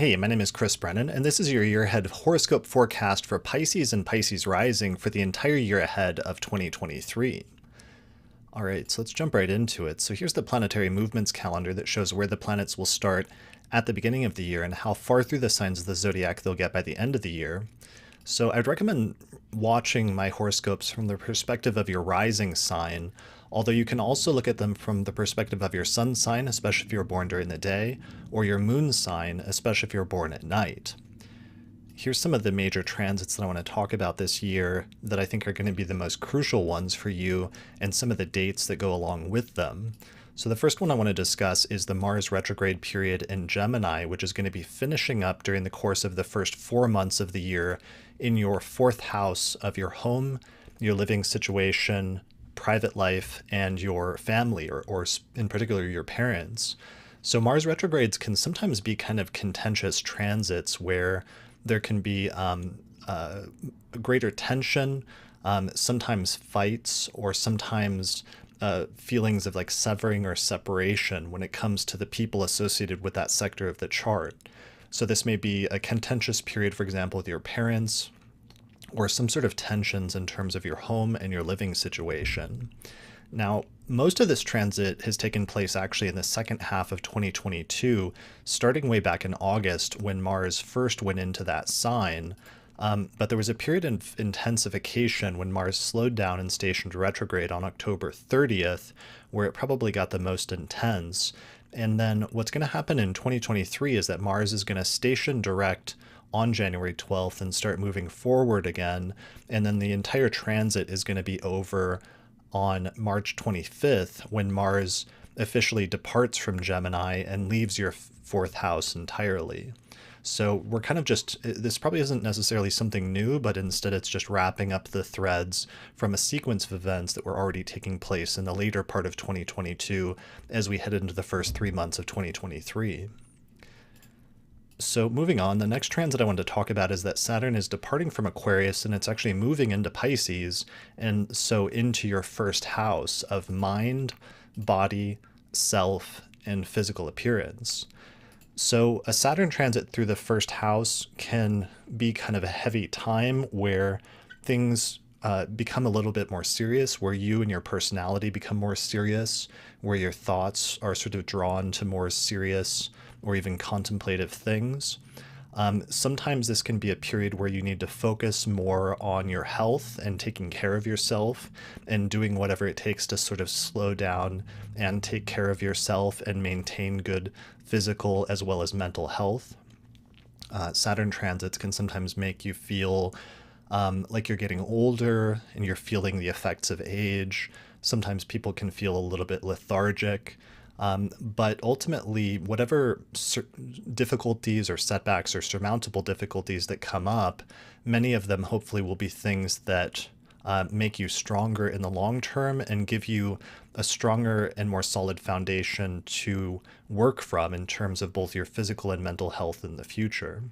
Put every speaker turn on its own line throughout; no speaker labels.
Hey, my name is Chris Brennan, and this is your year ahead horoscope forecast for Pisces and Pisces rising for the entire year ahead of 2023. All right, so let's jump right into it. So here's the planetary movements calendar that shows where the planets will start at the beginning of the year and how far through the signs of the zodiac they'll get by the end of the year. So I'd recommend watching my horoscopes from the perspective of your rising sign, although you can also look at them from the perspective of your sun sign, especially if you're born during the day, or your moon sign, especially if you're born at night. Here's some of the major transits that I want to talk about this year that I think are going to be the most crucial ones for you, and some of the dates that go along with them. So the first one I want to discuss is the Mars retrograde period in Gemini, which is going to be finishing up during the course of the first 4 months of the year in your fourth house of your home, your living situation, private life, and your family, or in particular your parents. So Mars retrogrades can sometimes be kind of contentious transits where there can be greater tension, sometimes fights, or sometimes feelings of like severing or separation when it comes to the people associated with that sector of the chart. So this may be a contentious period, for example, with your parents, or some sort of tensions in terms of your home and your living situation. Now, most of this transit has taken place actually in the second half of 2022, starting way back in August when Mars first went into that sign. But there was a period of intensification when Mars slowed down and stationed retrograde on October 30th, where it probably got the most intense. And then what's going to happen in 2023 is that Mars is going to station direct on January 12th and start moving forward again. And then the entire transit is going to be over on March 25th when Mars officially departs from Gemini and leaves your fourth house entirely. So we're kind of this probably isn't necessarily something new, but instead it's just wrapping up the threads from a sequence of events that were already taking place in the later part of 2022 as we head into the first 3 months of 2023. So moving on, the next transit I wanted to talk about is that Saturn is departing from Aquarius and it's actually moving into Pisces, and so into your first house of mind, body, self, and physical appearance. So a Saturn transit through the first house can be kind of a heavy time where things become a little bit more serious, where you and your personality become more serious, where your thoughts are sort of drawn to more serious or even contemplative things. Sometimes this can be a period where you need to focus more on your health and taking care of yourself and doing whatever it takes to sort of slow down and take care of yourself and maintain good physical as well as mental health. Saturn transits can sometimes make you feel like you're getting older and you're feeling the effects of age. Sometimes people can feel a little bit lethargic. But ultimately, whatever difficulties or setbacks or surmountable difficulties that come up, many of them hopefully will be things that make you stronger in the long term and give you a stronger and more solid foundation to work from in terms of both your physical and mental health in the future.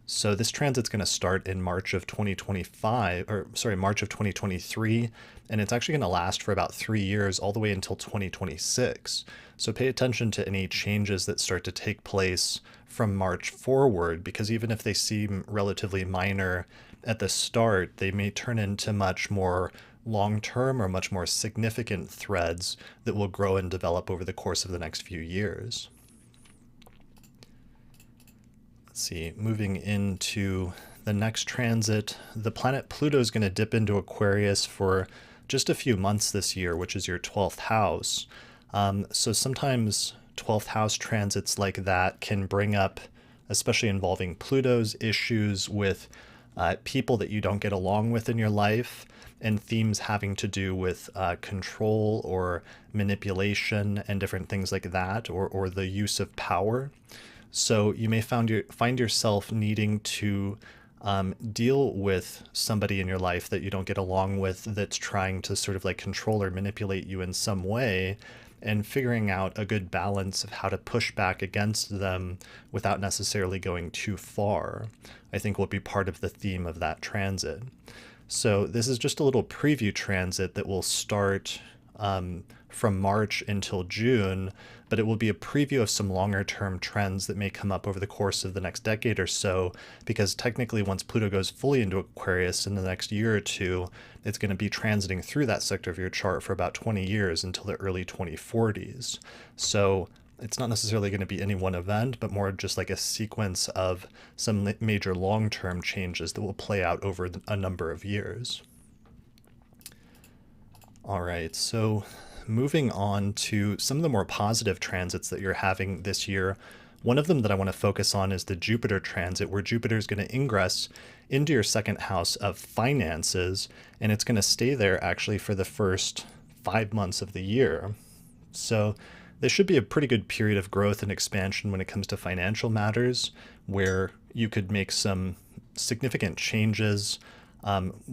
So this transit's going to start in March of 2023, and it's actually going to last for about 3 years, all the way until 2026. So pay attention to any changes that start to take place from March forward, because even if they seem relatively minor at the start, they may turn into much more long-term or much more significant threads that will grow and develop over the course of the next few years. See, moving into the next transit, the planet Pluto is going to dip into Aquarius for just a few months this year, which is your 12th house. So sometimes 12th house transits like that can bring up, especially involving Pluto's, issues with people that you don't get along with in your life, and themes having to do with control or manipulation and different things like that, or the use of power. So you may find yourself needing to deal with somebody in your life that you don't get along with that's trying to sort of like control or manipulate you in some way, and figuring out a good balance of how to push back against them without necessarily going too far, I think will be part of the theme of that transit. So this is just a little preview transit that will start from March until June, but it will be a preview of some longer term trends that may come up over the course of the next decade or so, because technically once Pluto goes fully into Aquarius in the next year or two, it's going to be transiting through that sector of your chart for about 20 years until the early 2040s. So it's not necessarily going to be any one event, but more just like a sequence of some major long-term changes that will play out over a number of years. All right, so moving on to some of the more positive transits that you're having this year. One of them that I want to focus on is the Jupiter transit, where Jupiter is going to ingress into your second house of finances, and it's going to stay there actually for the first 5 months of the year. So this should be a pretty good period of growth and expansion when it comes to financial matters, where you could make some significant changes.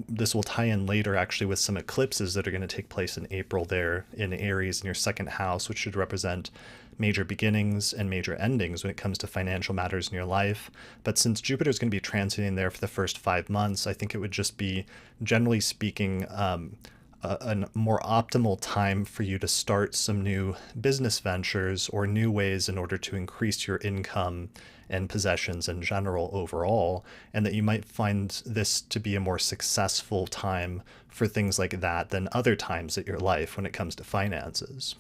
This will tie in later actually with some eclipses that are going to take place in April there in Aries in your second house, which should represent major beginnings and major endings when it comes to financial matters in your life. But since Jupiter is going to be transiting there for the first 5 months, I think it would just be, generally speaking, a more optimal time for you to start some new business ventures or new ways in order to increase your income and possessions in general overall, and that you might find this to be a more successful time for things like that than other times in your life when it comes to finances.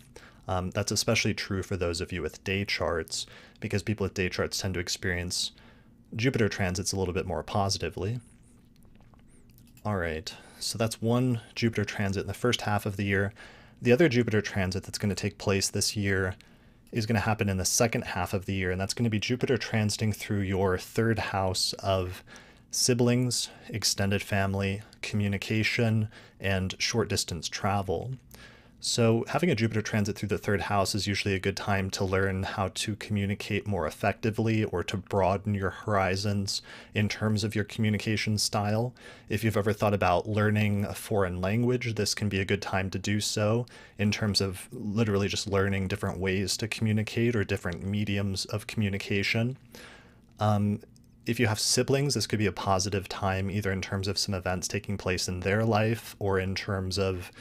That's especially true for those of you with day charts, because people with day charts tend to experience Jupiter transits a little bit more positively. All right, so that's one Jupiter transit in the first half of the year. The other Jupiter transit that's going to take place this year is going to happen in the second half of the year, and that's going to be Jupiter transiting through your third house of siblings, extended family, communication, and short distance travel. So having a Jupiter transit through the third house is usually a good time to learn how to communicate more effectively or to broaden your horizons in terms of your communication style. If you've ever thought about learning a foreign language, this can be a good time to do so in terms of literally just learning different ways to communicate or different mediums of communication. If you have siblings, this could be a positive time, either in terms of some events taking place in their life or in terms of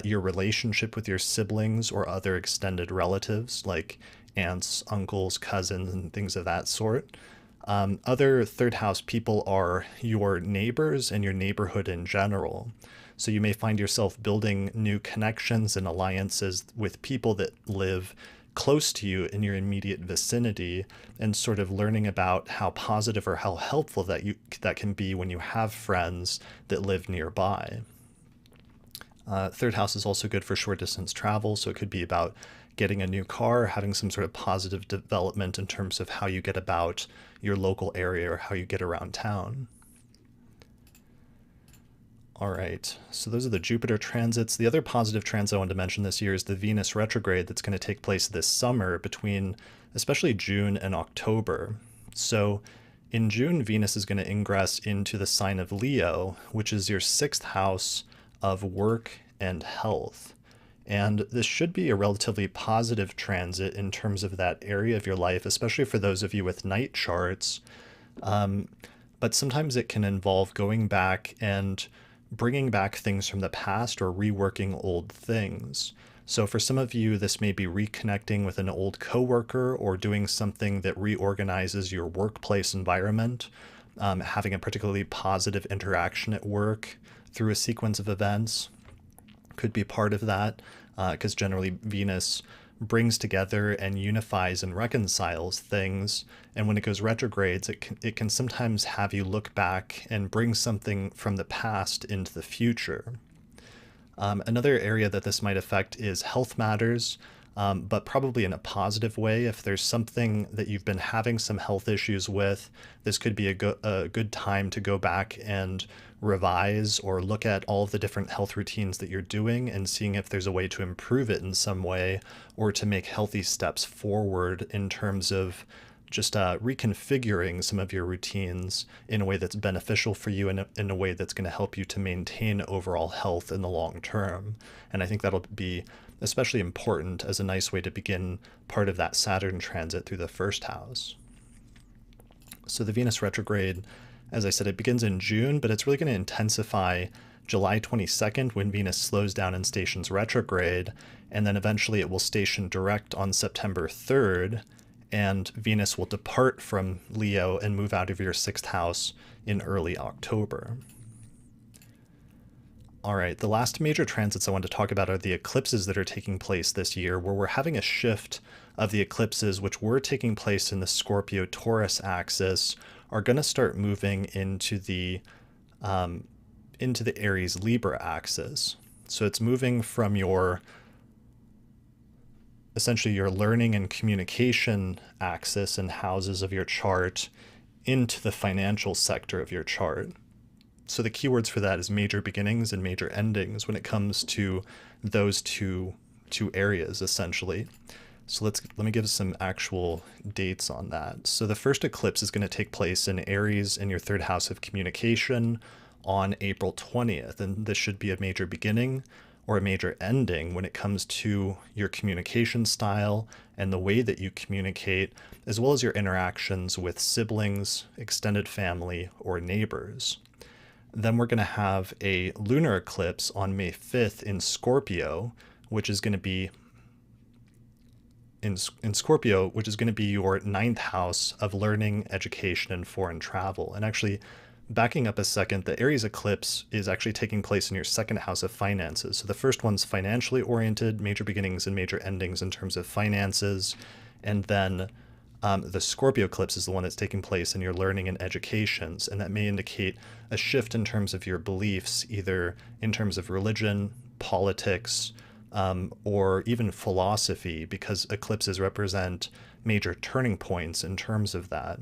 your relationship with your siblings or other extended relatives like aunts, uncles, cousins, and things of that sort. Other third house people are your neighbors and your neighborhood in general. So you may find yourself building new connections and alliances with people that live close to you in your immediate vicinity, and sort of learning about how positive or how helpful that can be when you have friends that live nearby. Third house is also good for short distance travel, so it could be about getting a new car, having some sort of positive development in terms of how you get about your local area or how you get around town. All right, so those are the Jupiter transits. The other positive transit I wanted to mention this year is the Venus retrograde that's going to take place this summer between especially June and October. So in June, Venus is going to ingress into the sign of Leo, which is your sixth house of work and health. And this should be a relatively positive transit in terms of that area of your life, especially for those of you with night charts. But sometimes it can involve going back and bringing back things from the past or reworking old things. So for some of you, this may be reconnecting with an old coworker or doing something that reorganizes your workplace environment, having a particularly positive interaction at work through a sequence of events could be part of that, because generally Venus brings together and unifies and reconciles things, and when it goes retrogrades, it can sometimes have you look back and bring something from the past into the future. Another area that this might affect is health matters, but probably in a positive way. If there's something that you've been having some health issues with, this could be a good time to go back and revise or look at all of the different health routines that you're doing and seeing if there's a way to improve it in some way or to make healthy steps forward in terms of just reconfiguring some of your routines in a way that's beneficial for you and in a way that's going to help you to maintain overall health in the long term. And I think that'll be especially important as a nice way to begin part of that Saturn transit through the first house. So the Venus retrograde, as I said, it begins in June, but it's really going to intensify July 22nd, when Venus slows down and stations retrograde, and then eventually it will station direct on September 3rd, and Venus will depart from Leo and move out of your 6th house in early October. All right, the last major transits I want to talk about are the eclipses that are taking place this year, where we're having a shift of the eclipses, which were taking place in the Scorpio-Taurus axis, are going to start moving into the Aries-Libra axis. So it's moving from essentially your learning and communication axis and houses of your chart into the financial sector of your chart. So the keywords for that is major beginnings and major endings when it comes to those two areas, essentially. So let me give some actual dates on that. So the first eclipse is going to take place in Aries in your 3rd house of communication on April 20th. And this should be a major beginning or a major ending when it comes to your communication style and the way that you communicate, as well as your interactions with siblings, extended family, or neighbors. Then we're going to have a lunar eclipse on May 5th in Scorpio, which is going to be in Scorpio, which is going to be your 9th house of learning, education, and foreign travel. And actually, backing up a second, the Aries eclipse is actually taking place in your 2nd house of finances. So the first one's financially oriented, major beginnings and major endings in terms of finances. And then the Scorpio eclipse is the one that's taking place in your learning and educations. And that may indicate a shift in terms of your beliefs, either in terms of religion, politics, or even philosophy, because eclipses represent major turning points in terms of that.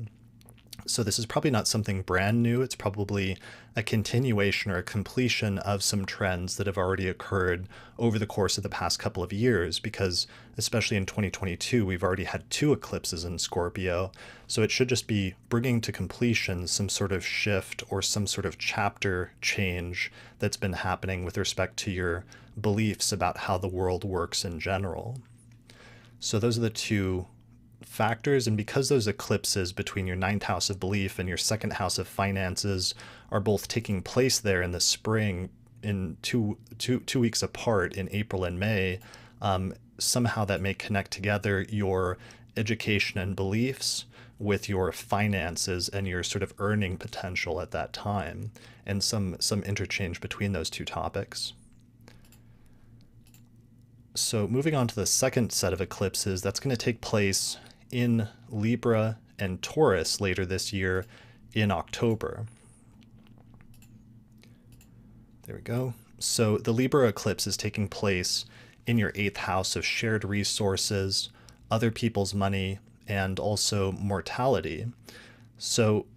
So this is probably not something brand new. It's probably a continuation or a completion of some trends that have already occurred over the course of the past couple of years, because especially in 2022, we've already had 2 eclipses in Scorpio. So it should just be bringing to completion some sort of shift or some sort of chapter change that's been happening with respect to your beliefs about how the world works in general. So those are the 2 factors, and because those eclipses between your 9th house of belief and your 2nd house of finances are both taking place there in the spring in two weeks apart in April and May, somehow that may connect together your education and beliefs with your finances and your sort of earning potential at that time, and some interchange between those 2 topics. So moving on to the second set of eclipses, that's going to take place in Libra and Taurus later this year in October. There we go. So the Libra eclipse is taking place in your 8th house of shared resources, other people's money, and also mortality. So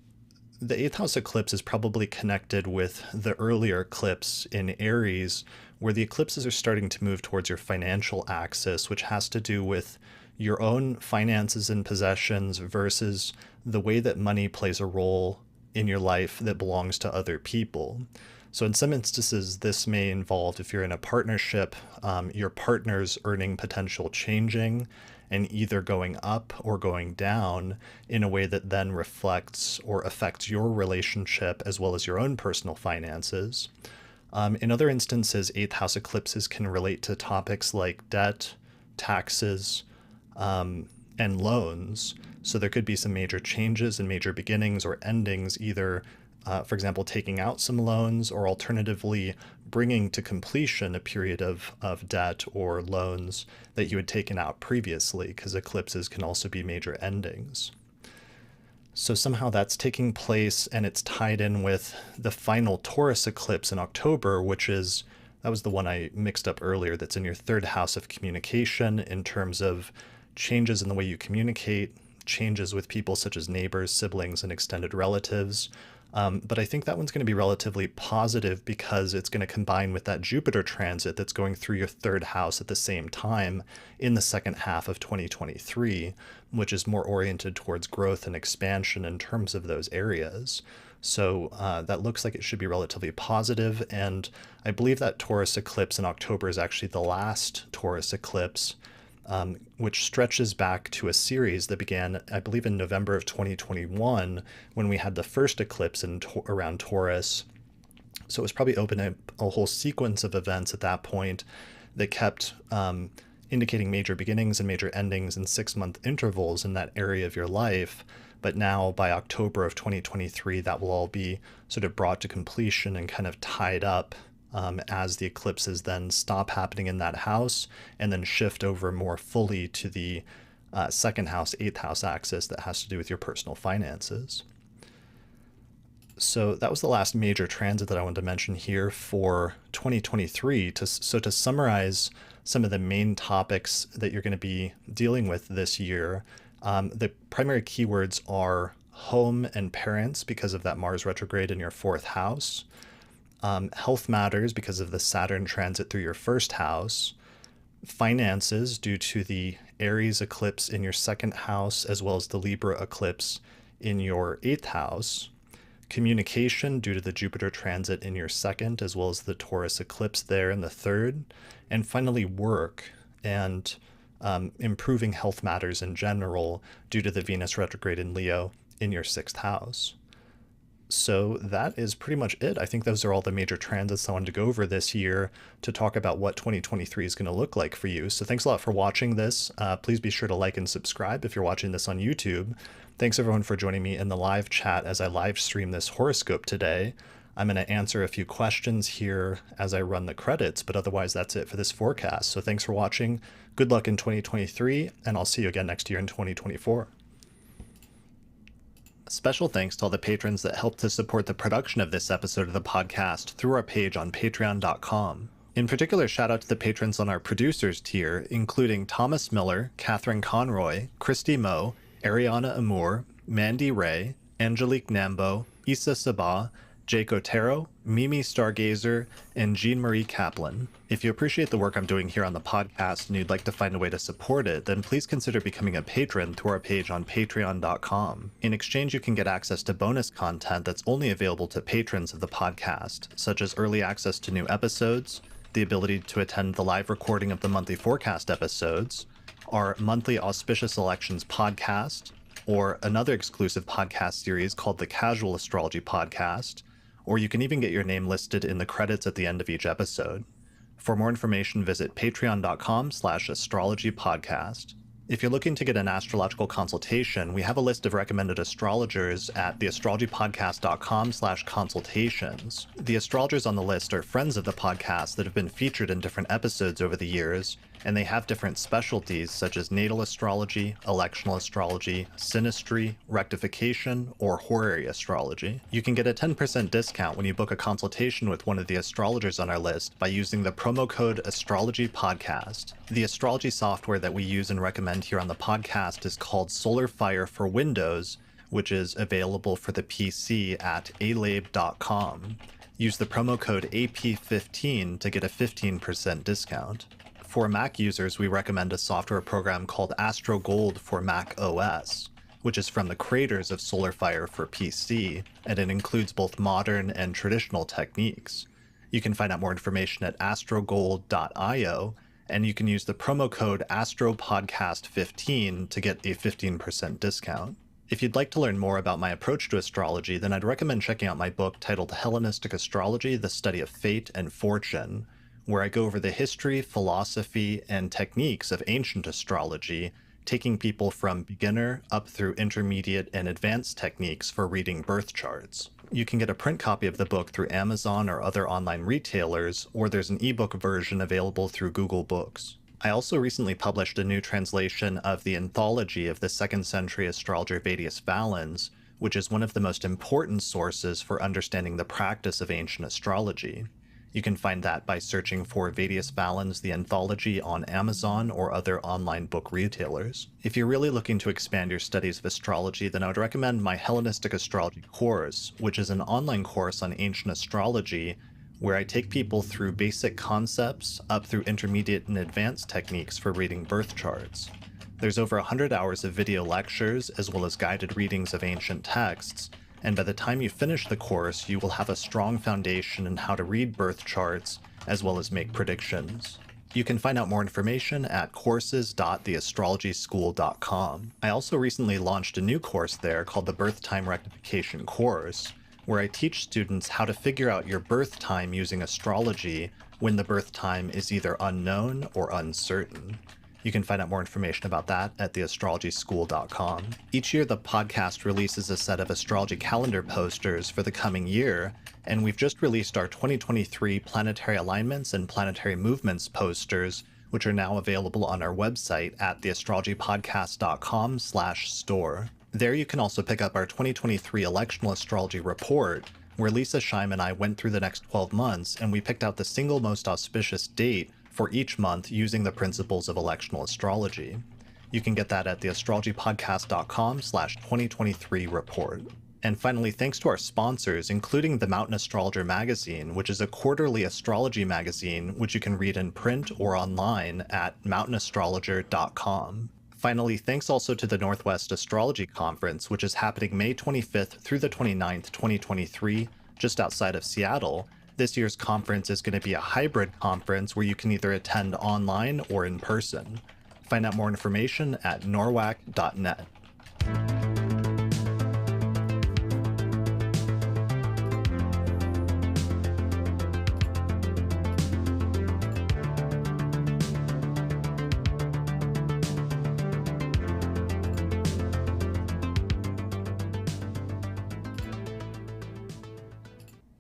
the 8th house eclipse is probably connected with the earlier eclipse in Aries, where the eclipses are starting to move towards your financial axis, which has to do with your own finances and possessions versus the way that money plays a role in your life that belongs to other people. So in some instances, this may involve, if you're in a partnership, your partner's earning potential changing and either going up or going down in a way that then reflects or affects your relationship as well as your own personal finances. In other instances, 8th house eclipses can relate to topics like debt, taxes, and loans. So there could be some major changes and major beginnings or endings, either, for example, taking out some loans, or alternatively bringing to completion a period of debt or loans that you had taken out previously, because eclipses can also be major endings. So somehow that's taking place, and it's tied in with the final Taurus eclipse in October, that was the one I mixed up earlier, that's in your 3rd house of communication in terms of changes in the way you communicate, changes with people such as neighbors, siblings, and extended relatives. But I think that one's going to be relatively positive because it's going to combine with that Jupiter transit that's going through your 3rd house at the same time in the 2nd half of 2023, which is more oriented towards growth and expansion in terms of those areas. So that looks like it should be relatively positive, and I believe that Taurus eclipse in October is actually the last Taurus eclipse, which stretches back to a series that began, I believe, in November of 2021, when we had the first eclipse around Taurus, So it was probably opening a whole sequence of events at that point that kept indicating major beginnings and major endings in 6-month intervals in that area of your life. But now by October of 2023, that will all be sort of brought to completion and kind of tied up as the eclipses then stop happening in that house and then shift over more fully to the second house, 8th house axis that has to do with your personal finances. So that was the last major transit that I wanted to mention here for 2023. So to summarize some of the main topics that you're going to be dealing with this year, the primary keywords are home and parents because of that Mars retrograde in your 4th house, health matters because of the Saturn transit through your 1st house, finances due to the Aries eclipse in your 2nd house, as well as the Libra eclipse in your 8th house, communication due to the Jupiter transit in your 2nd, as well as the Taurus eclipse there in the 3rd, and finally work and improving health matters in general due to the Venus retrograde in Leo in your 6th house. So that is pretty much it. I think those are all the major transits I wanted to go over this year to talk about what 2023 is going to look like for you. So thanks a lot for watching this. Please be sure to like and subscribe if you're watching this on YouTube. Thanks everyone for joining me in the live chat as I live stream this horoscope today. I'm going to answer a few questions here as I run the credits, but otherwise that's it for this forecast. So thanks for watching. Good luck in 2023, and I'll see you again next year in 2024. Special thanks to all the patrons that helped to support the production of this episode of the podcast through our page on patreon.com. In particular, shout out to the patrons on our producers tier, including Thomas Miller, Catherine Conroy, Christy Moe, Ariana Amour, Mandy Ray, Angelique Nambo, Issa Sabah, Jake Otero, Mimi Stargazer, and Jean-Marie Kaplan. If you appreciate the work I'm doing here on the podcast and you'd like to find a way to support it, then please consider becoming a patron through our page on patreon.com. In exchange, you can get access to bonus content that's only available to patrons of the podcast, such as early access to new episodes, the ability to attend the live recording of the monthly forecast episodes, our monthly auspicious elections podcast, or another exclusive podcast series called the Casual Astrology Podcast, or you can even get your name listed in the credits at the end of each episode. For more information, visit patreon.com/astrologypodcast. If you're looking to get an astrological consultation, we have a list of recommended astrologers at theastrologypodcast.com/consultations. The astrologers on the list are friends of the podcast that have been featured in different episodes over the years, and they have different specialties such as natal astrology, electional astrology, synastry, rectification, or horary astrology. You can get a 10% discount when you book a consultation with one of the astrologers on our list by using the promo code AstrologyPodcast. The astrology software that we use and recommend here on the podcast is called SolarFire for Windows, which is available for the PC at alabe.com. Use the promo code AP15 to get a 15% discount. For Mac users, we recommend a software program called AstroGold for Mac OS, which is from the creators of SolarFire for PC, and it includes both modern and traditional techniques. You can find out more information at astrogold.io, and you can use the promo code AstroPodcast15 to get a 15% discount. If you'd like to learn more about my approach to astrology, then I'd recommend checking out my book titled Hellenistic Astrology, The Study of Fate and Fortune, where I go over the history, philosophy, and techniques of ancient astrology, taking people from beginner up through intermediate and advanced techniques for reading birth charts. You can get a print copy of the book through Amazon or other online retailers, or there's an ebook version available through Google Books. I also recently published a new translation of the anthology of the 2nd century astrologer Vedius Valens, which is one of the most important sources for understanding the practice of ancient astrology. You can find that by searching for Vedius Valens, the anthology, on Amazon or other online book retailers. If you're really looking to expand your studies of astrology, then I would recommend my Hellenistic Astrology course, which is an online course on ancient astrology where I take people through basic concepts up through intermediate and advanced techniques for reading birth charts. There's over 100 hours of video lectures as well as guided readings of ancient texts, and by the time you finish the course, you will have a strong foundation in how to read birth charts, as well as make predictions. You can find out more information at courses.theastrologyschool.com. I also recently launched a new course there called the Birth Time Rectification course, where I teach students how to figure out your birth time using astrology when the birth time is either unknown or uncertain. You can find out more information about that at theastrologyschool.com. Each year, the podcast releases a set of astrology calendar posters for the coming year, and we've just released our 2023 planetary alignments and planetary movements posters, which are now available on our website at theastrologypodcast.com/store. There you can also pick up our 2023 electional astrology report, where Lisa Scheim and I went through the next 12 months and we picked out the single most auspicious date for each month using the principles of electional astrology. You can get that at theastrologypodcast.com/2023 report. And finally, thanks to our sponsors, including the Mountain Astrologer magazine, which is a quarterly astrology magazine which you can read in print or online at mountainastrologer.com. Finally, thanks also to the Northwest Astrology Conference, which is happening May 25th through the 29th, 2023, just outside of Seattle. This year's conference is going to be a hybrid conference where you can either attend online or in person. Find out more information at norwac.net.